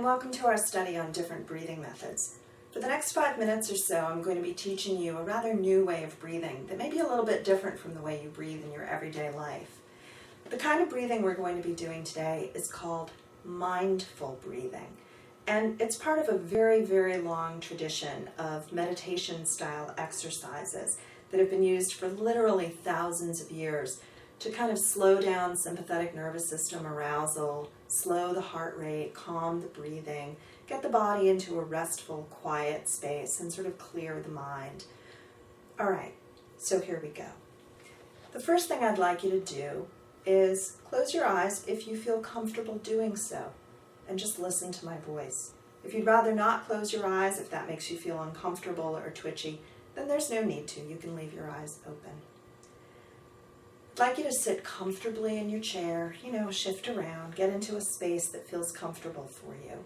and welcome to our study on different breathing methods. For the next 5 minutes or so, I'm going to be teaching you a rather new way of breathing that may be a little bit different from the way you breathe in your everyday life. The kind of breathing we're going to be doing today is called mindful breathing, and it's part of a very, very long tradition of meditation-style exercises that have been used for literally thousands of years to kind of slow down sympathetic nervous system arousal, slow the heart rate, calm the breathing, get the body into a restful, quiet space, and sort of clear the mind. All right, so here we go. The first thing I'd like you to do is close your eyes if you feel comfortable doing so, and just listen to my voice. If you'd rather not close your eyes, if that makes you feel uncomfortable or twitchy, then there's no need to. You can leave your eyes open. I'd like you to sit comfortably in your chair, shift around, get into a space that feels comfortable for you.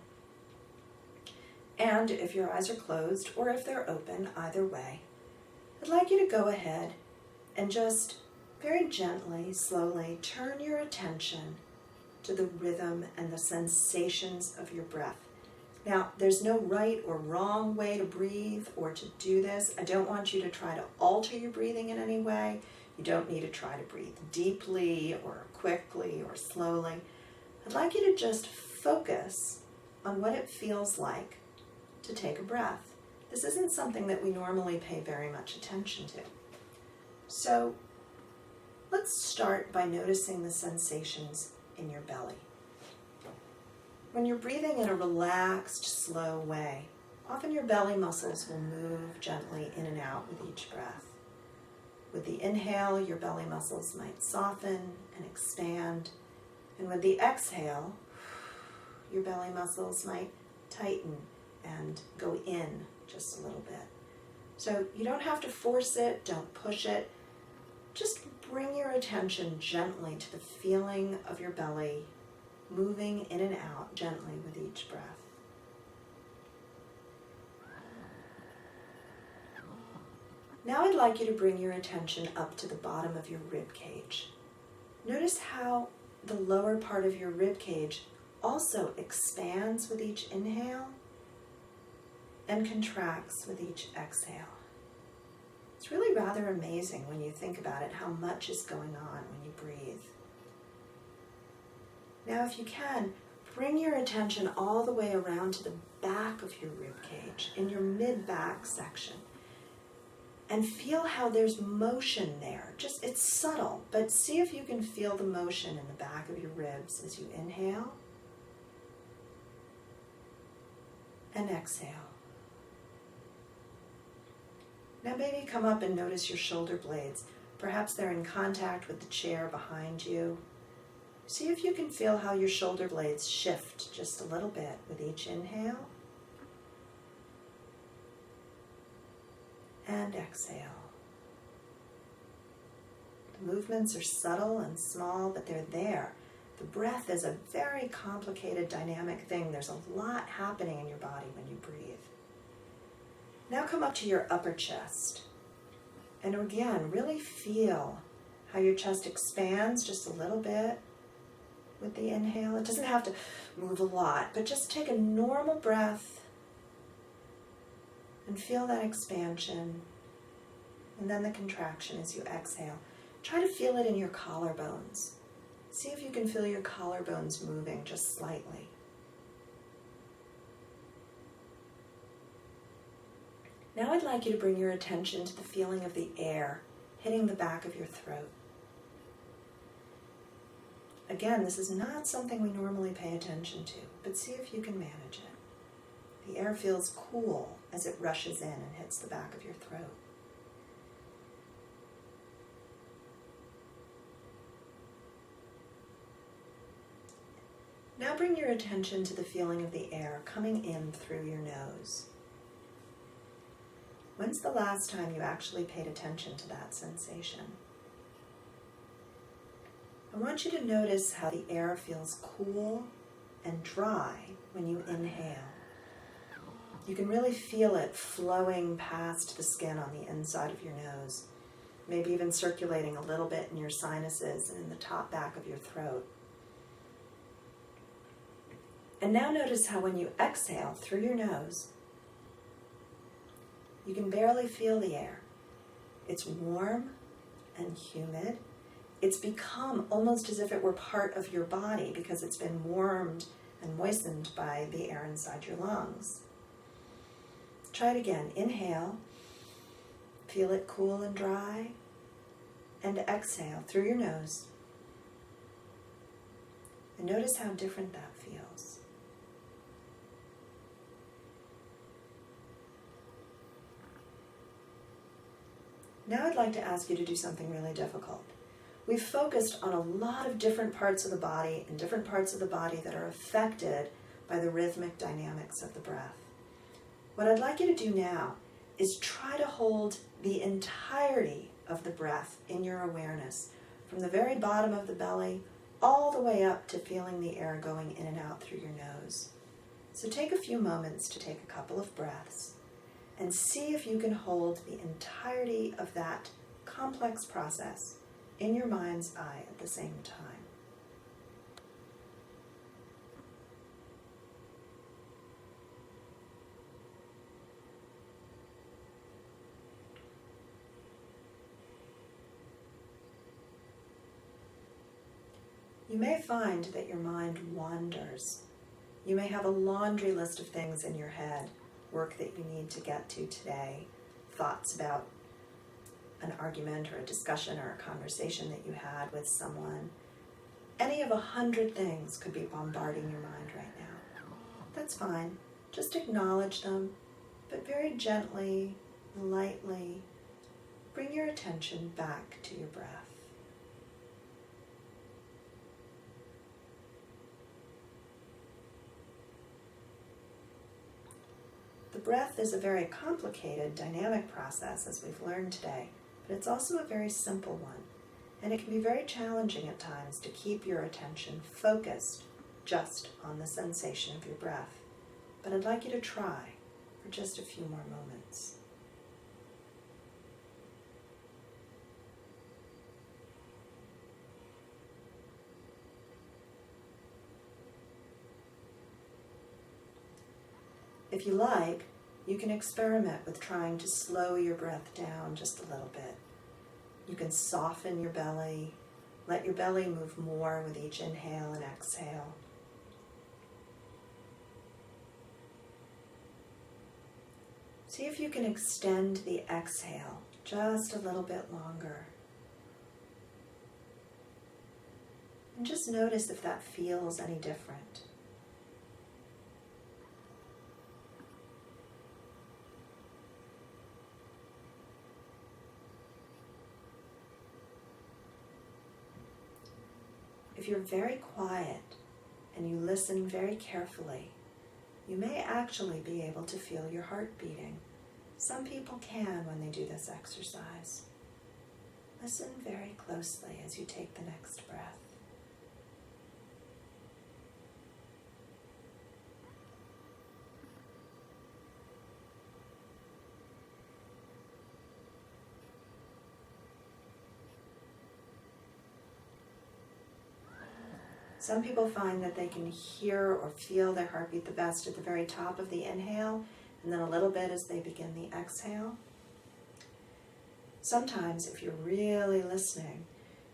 And if your eyes are closed or if they're open, either way, I'd like you to go ahead and just very gently, slowly turn your attention to the rhythm and the sensations of your breath. Now, there's no right or wrong way to breathe or to do this. I don't want you to try to alter your breathing in any way. You don't need to try to breathe deeply or quickly or slowly. I'd like you to just focus on what it feels like to take a breath. This isn't something that we normally pay very much attention to. So let's start by noticing the sensations in your belly. When you're breathing in a relaxed, slow way, often your belly muscles will move gently in and out with each breath. With the inhale, your belly muscles might soften and expand, and with the exhale, your belly muscles might tighten and go in just a little bit. So you don't have to force it, don't push it. Just bring your attention gently to the feeling of your belly moving in and out gently with each breath. Now I'd like you to bring your attention up to the bottom of your rib cage. Notice how the lower part of your rib cage also expands with each inhale and contracts with each exhale. It's really rather amazing when you think about it, how much is going on when you breathe. Now, if you can, bring your attention all the way around to the back of your rib cage, in your mid-back section, and feel how there's motion there. It's subtle, but see if you can feel the motion in the back of your ribs as you inhale and exhale. Now maybe come up and notice your shoulder blades. Perhaps they're in contact with the chair behind you. See if you can feel how your shoulder blades shift just a little bit with each inhale and exhale. The movements are subtle and small, but they're there. The breath is a very complicated, dynamic thing. There's a lot happening in your body when you breathe. Now come up to your upper chest. And again, really feel how your chest expands just a little bit with the inhale. It doesn't have to move a lot, but just take a normal breath and feel that expansion and then the contraction as you exhale. Try to feel it in your collarbones. See if you can feel your collarbones moving just slightly. Now I'd like you to bring your attention to the feeling of the air hitting the back of your throat. Again, this is not something we normally pay attention to, but see if you can manage it. The air feels cool as it rushes in and hits the back of your throat. Now bring your attention to the feeling of the air coming in through your nose. When's the last time you actually paid attention to that sensation? I want you to notice how the air feels cool and dry when you inhale. You can really feel it flowing past the skin on the inside of your nose, maybe even circulating a little bit in your sinuses and in the top back of your throat. And now notice how when you exhale through your nose, you can barely feel the air. It's warm and humid. It's become almost as if it were part of your body because it's been warmed and moistened by the air inside your lungs. Try it again. Inhale. Feel it cool and dry. And exhale through your nose. And notice how different that feels. Now I'd like to ask you to do something really difficult. We've focused on a lot of different parts of the body and different parts of the body that are affected by the rhythmic dynamics of the breath. What I'd like you to do now is try to hold the entirety of the breath in your awareness, from the very bottom of the belly all the way up to feeling the air going in and out through your nose. So take a few moments to take a couple of breaths and see if you can hold the entirety of that complex process in your mind's eye at the same time. You may find that your mind wanders. You may have a laundry list of things in your head, work that you need to get to today, thoughts about an argument or a discussion or a conversation that you had with someone. Any of 100 things could be bombarding your mind right now. That's fine. Just acknowledge them, but very gently, lightly, bring your attention back to your breath. The breath is a very complicated, dynamic process, as we've learned today, but it's also a very simple one, and it can be very challenging at times to keep your attention focused just on the sensation of your breath. But I'd like you to try for just a few more moments. If you like, you can experiment with trying to slow your breath down just a little bit. You can soften your belly, let your belly move more with each inhale and exhale. See if you can extend the exhale just a little bit longer. And just notice if that feels any different. If you're very quiet and you listen very carefully, you may actually be able to feel your heart beating. Some people can when they do this exercise. Listen very closely as you take the next breath. Some people find that they can hear or feel their heartbeat the best at the very top of the inhale, and then a little bit as they begin the exhale. Sometimes, if you're really listening,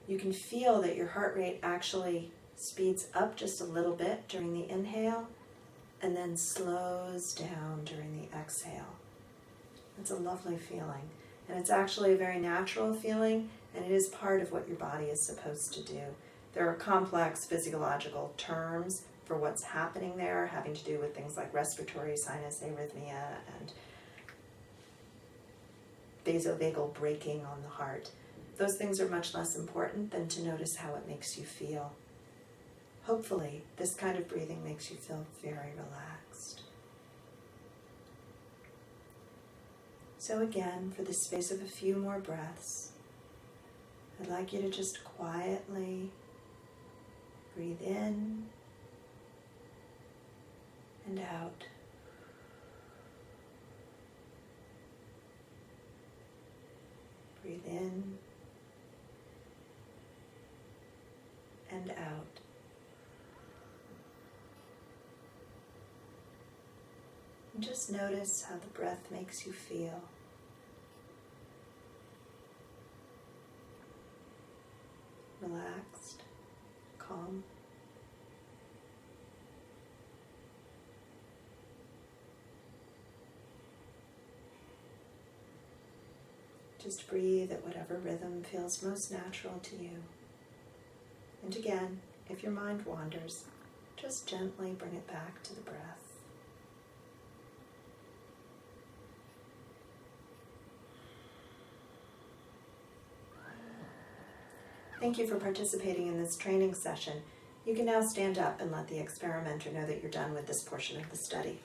you can feel that your heart rate actually speeds up just a little bit during the inhale, and then slows down during the exhale. It's a lovely feeling, and it's actually a very natural feeling, and it is part of what your body is supposed to do. There are complex physiological terms for what's happening there, having to do with things like respiratory sinus arrhythmia and vasovagal braking on the heart. Those things are much less important than to notice how it makes you feel. Hopefully, this kind of breathing makes you feel very relaxed. So again, for the space of a few more breaths, I'd like you to just quietly breathe in and out. Breathe in and out. And just notice how the breath makes you feel. Relaxed, calm. Just breathe at whatever rhythm feels most natural to you. And again, if your mind wanders, just gently bring it back to the breath. Thank you for participating in this training session. You can now stand up and let the experimenter know that you're done with this portion of the study.